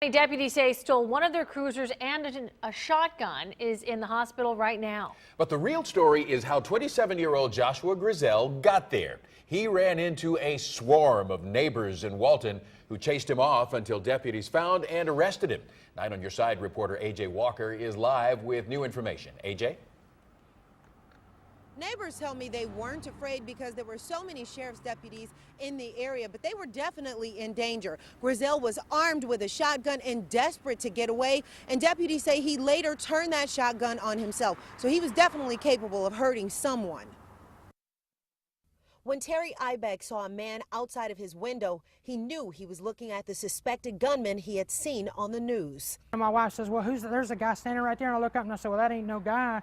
Deputies say stole one of their cruisers and a shotgun, is in the hospital right now. But the real story is how 27-year-old Joshua Grizzell got there. He ran into a swarm of neighbors in Walton who chased him off until deputies found and arrested him. 9 on Your Side reporter AJ Walker is live with new information. AJ? Neighbors tell me they weren't afraid because there were so many sheriff's deputies in the area, but they were definitely in danger. Grizzell was armed with a shotgun and desperate to get away, and deputies say he later turned that shotgun on himself. So he was definitely capable of hurting someone. When Terry Ibex saw a man outside of his window, he knew he was looking at the suspected gunman he had seen on the news. My wife says, well, there's a guy standing right there, and I look up and I said, well, that ain't no guy.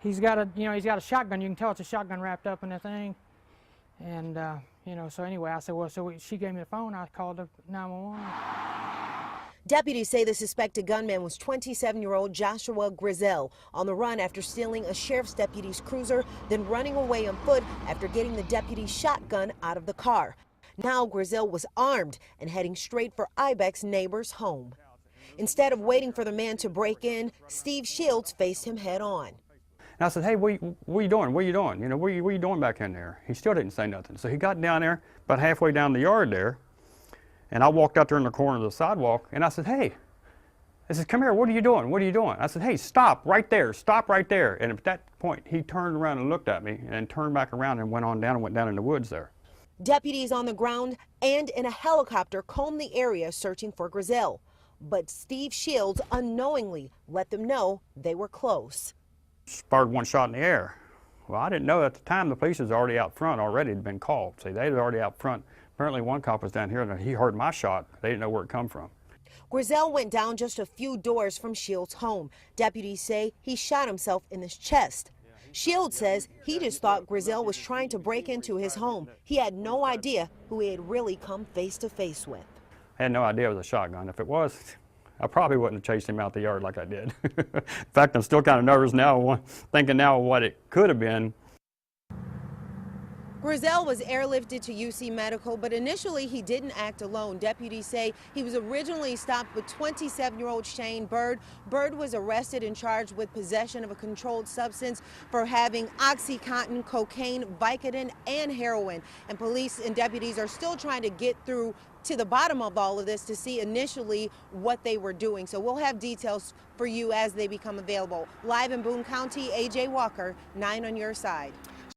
He's got a shotgun. You can tell it's a shotgun wrapped up in the thing. And, so anyway, I said, well, she gave me the phone. I called 911. Deputies say the suspected gunman was 27-year-old Joshua Grizzell, on the run after stealing a sheriff's deputy's cruiser, then running away on foot after getting the deputy's shotgun out of the car. Now Grizzell was armed and heading straight for Ibex's neighbor's home. Instead of waiting for the man to break in, Steve Shields faced him head on. And I said, hey, what are you doing? What are you doing? What are you doing back in there? He still didn't say nothing. So he got down there, about halfway down the yard there, and I walked out there in the corner of the sidewalk, and I said, hey, I said, come here, what are you doing? What are you doing? I said, hey, stop right there, stop right there. And at that point, he turned around and looked at me, and turned back around and went on down and went down in the woods there. Deputies on the ground and in a helicopter combed the area searching for Grizzell. But Steve Shields unknowingly let them know they were close. Fired one shot in the air. Well, I didn't know at the time the police was already out front, already had been called. See, they were already out front. Apparently one cop was down here and he heard my shot. They didn't know where it come from. Grizzell went down just a few doors from Shields' home. Deputies say he shot himself in his chest. Shields says he just thought Grizzell was trying to break into his home. He had no idea who he had really come face to face with. I had no idea it was a shotgun. If it was, I probably wouldn't have chased him out the yard like I did. In fact, I'm still kind of nervous now, thinking now what it could have been. Grizzell was airlifted to UC Medical, but initially he didn't act alone. Deputies say he was originally stopped with 27-year-old Shane Bird. Bird was arrested and charged with possession of a controlled substance for having OxyContin, cocaine, Vicodin, and heroin. And police and deputies are still trying to get through to the bottom of all of this to see initially what they were doing. So we'll have details for you as they become available. Live in Boone County, AJ Walker, 9 on Your Side.